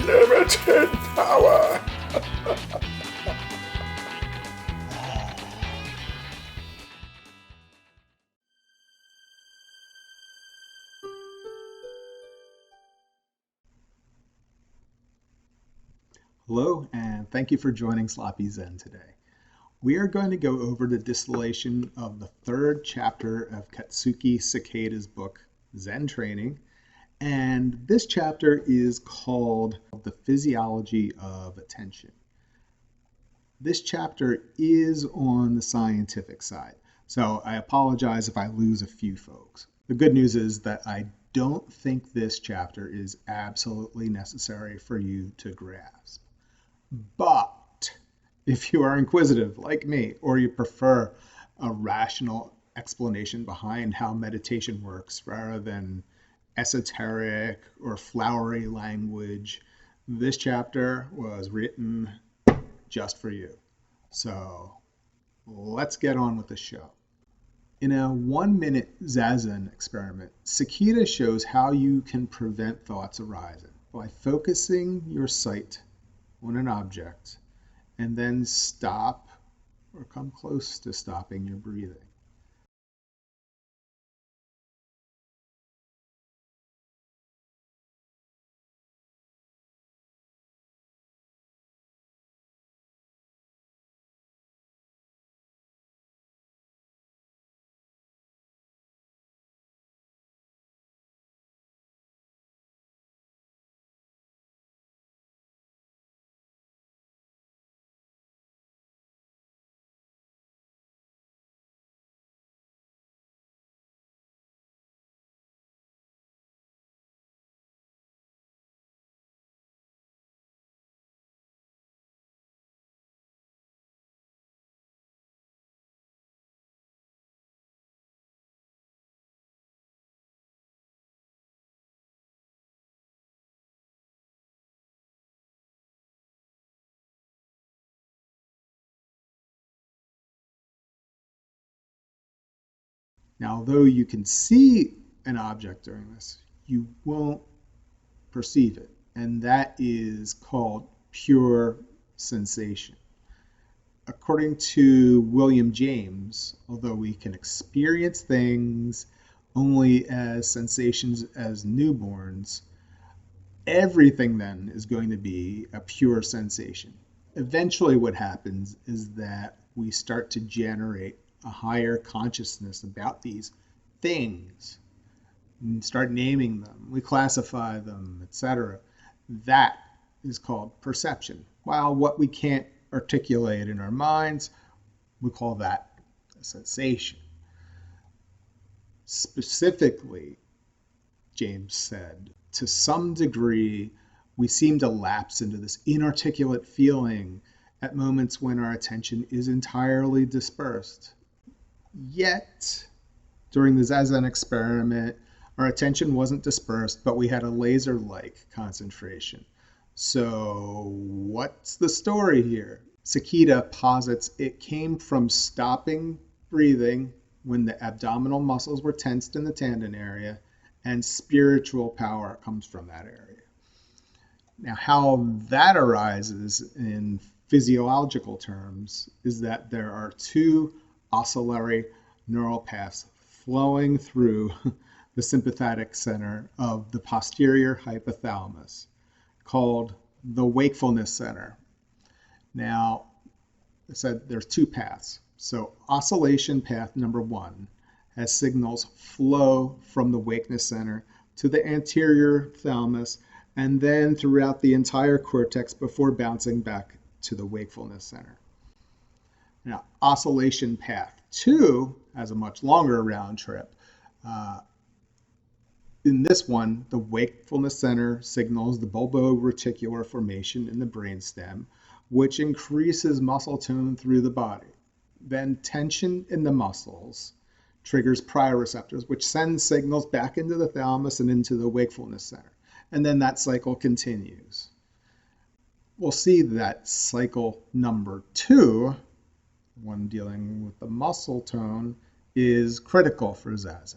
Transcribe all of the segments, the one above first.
unlimited power. Hello, and thank you for joining Sloppy Zen today. We are going to go over the distillation of the third chapter of Katsuki Sekida's book, Zen Training, and this chapter is called The Physiology of Attention. This chapter is on the scientific side, so I apologize if I lose a few folks. The good news is that I don't think this chapter is absolutely necessary for you to grasp. But if you are inquisitive like me, or you prefer a rational explanation behind how meditation works rather than esoteric or flowery language, this chapter was written just for you. So let's get on with the show. In a 1-minute zazen experiment, Sekida shows how you can prevent thoughts arising by focusing your sight on an object and then stop or come close to stopping your breathing. Now, although you can see an object during this, you won't perceive it, and that is called pure sensation. According to William James, although we can experience things only as sensations as newborns, everything then is going to be a pure sensation. Eventually what happens is that we start to generate a higher consciousness about these things and start naming them. We classify them, etc. That is called perception. While what we can't articulate in our minds, we call that a sensation. Specifically, James said, to some degree, we seem to lapse into this inarticulate feeling at moments when our attention is entirely dispersed. Yet, during the zazen experiment, our attention wasn't dispersed, but we had a laser-like concentration. So, what's the story here? Sekida posits it came from stopping breathing when the abdominal muscles were tensed in the tendon area, and spiritual power comes from that area. Now, how that arises in physiological terms is that there are two oscillary neural paths flowing through the sympathetic center of the posterior hypothalamus, called the Wakefulness Center. Now, I said there's two paths. So oscillation path number 1 has signals flow from the Wakefulness Center to the anterior thalamus and then throughout the entire cortex before bouncing back to the Wakefulness Center. Now, oscillation path 2 has a much longer round trip. In this one, the Wakefulness Center signals the bulboreticular formation in the brainstem, which increases muscle tone through the body. Then tension in the muscles triggers prioreceptors, which send signals back into the thalamus and into the Wakefulness Center. And then that cycle continues. We'll see that cycle number 2, one dealing with the muscle tone, is critical for zazen.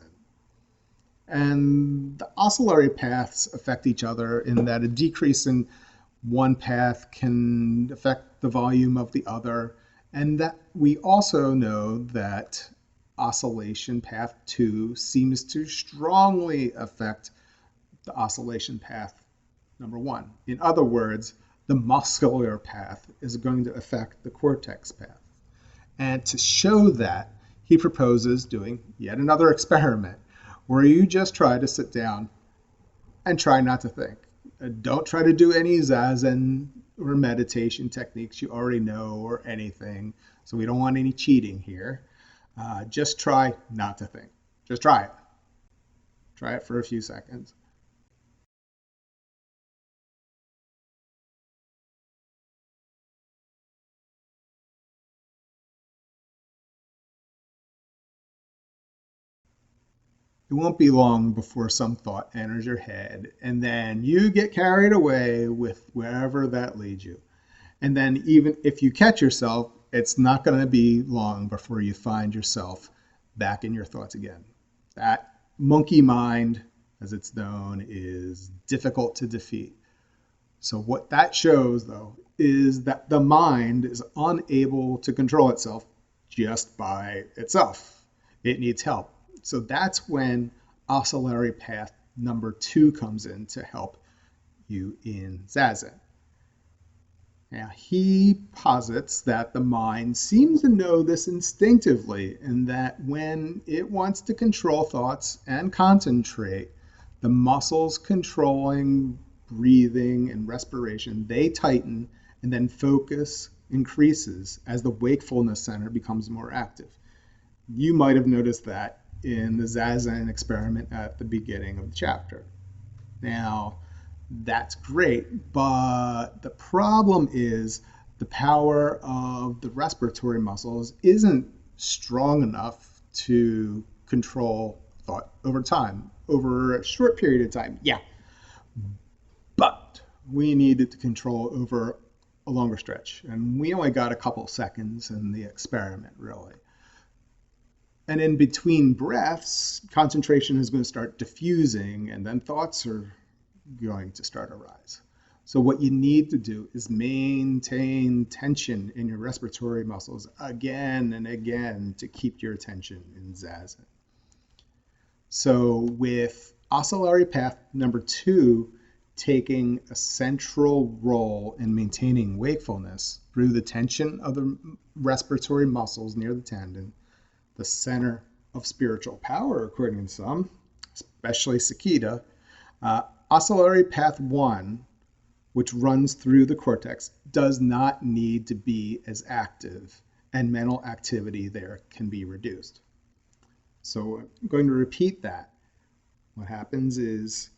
And the oscillary paths affect each other in that a decrease in one path can affect the volume of the other. And that we also know that oscillation path 2 seems to strongly affect the oscillation path number 1. In other words, the muscular path is going to affect the cortex path. And to show that, he proposes doing yet another experiment where you just try to sit down and try not to think. Don't try to do any zazen or meditation techniques you already know or anything. So we don't want any cheating here. Just try not to think. Just try it. Try it for a few seconds. It won't be long before some thought enters your head, and then you get carried away with wherever that leads you. And then even if you catch yourself, it's not going to be long before you find yourself back in your thoughts again. That monkey mind, as it's known, is difficult to defeat. So what that shows, though, is that the mind is unable to control itself just by itself. It needs help. So that's when oscillary path number 2 comes in to help you in zazen. Now, he posits that the mind seems to know this instinctively, and that when it wants to control thoughts and concentrate, the muscles controlling breathing and respiration, they tighten, and then focus increases as the wakefulness center becomes more active. You might have noticed that in the zazen experiment at the beginning of the chapter. Now, that's great, but the problem is the power of the respiratory muscles isn't strong enough to control thought over time, over a short period of time. Yeah, but we needed to control over a longer stretch, and we only got a couple seconds in the experiment, really. And in between breaths, concentration is going to start diffusing, and then thoughts are going to start to rise. So what you need to do is maintain tension in your respiratory muscles again and again to keep your attention in zazen. So with oscillary path number 2 taking a central role in maintaining wakefulness through the tension of the respiratory muscles near the tendon, the center of spiritual power, according to some, especially Sekida, oscillary path 1, which runs through the cortex, does not need to be as active, and mental activity there can be reduced. So I'm going to repeat that. What happens is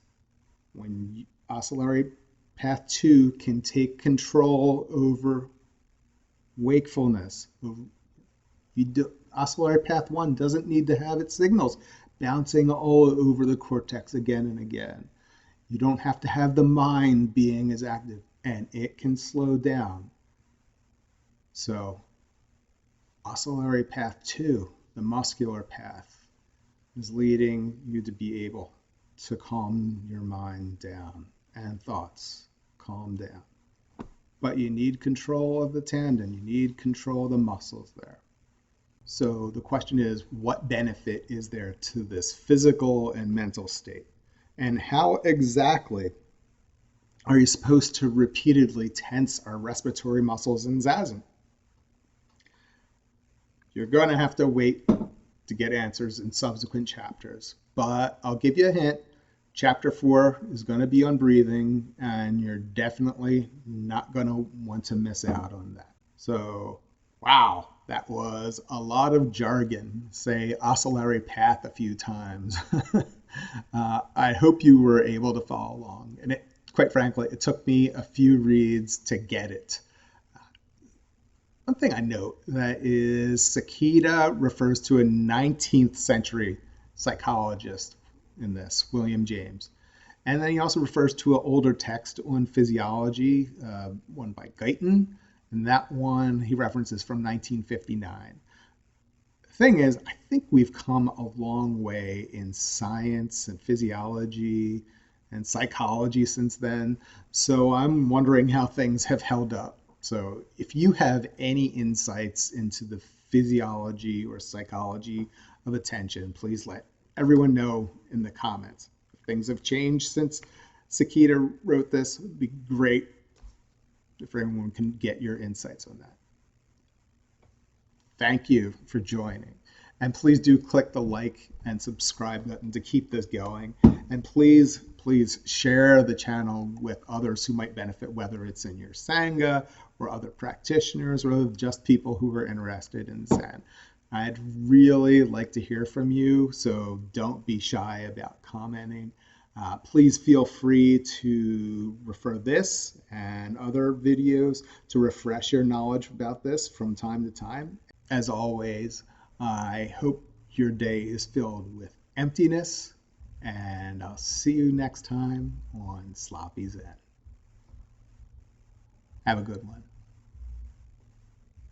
when oscillary path 2 can take control over wakefulness, oscillary path 1 doesn't need to have its signals bouncing all over the cortex again and again. You don't have to have the mind being as active, and it can slow down. So oscillary path 2, the muscular path, is leading you to be able to calm your mind down and thoughts calm down. But you need control of the tendon. You need control of the muscles there. So the question is, what benefit is there to this physical and mental state? And how exactly are you supposed to repeatedly tense our respiratory muscles in zazen? You're going to have to wait to get answers in subsequent chapters. But I'll give you a hint. Chapter 4 is going to be on breathing, and you're definitely not going to want to miss out on that. So, wow, that was a lot of jargon. Say oscillary path a few times. I hope you were able to follow along. And quite frankly, it took me a few reads to get it. One thing I note that is Sekida refers to a 19th century psychologist in this, William James. And then he also refers to an older text on physiology, one by Guyton. And that one he references from 1959. The thing is, I think we've come a long way in science and physiology and psychology since then. So I'm wondering how things have held up. So if you have any insights into the physiology or psychology of attention, please let everyone know in the comments. If things have changed since Sekida wrote this, it would be great if everyone can get your insights on that. Thank you for joining. And please do click the like and subscribe button to keep this going. And please share the channel with others who might benefit, whether it's in your Sangha or other practitioners or just people who are interested in Zen. I'd really like to hear from you, so don't be shy about commenting. Please feel free to refer this and other videos to refresh your knowledge about this from time to time. As always, I hope your day is filled with emptiness, and I'll see you next time on Sloppy Zen. Have a good one.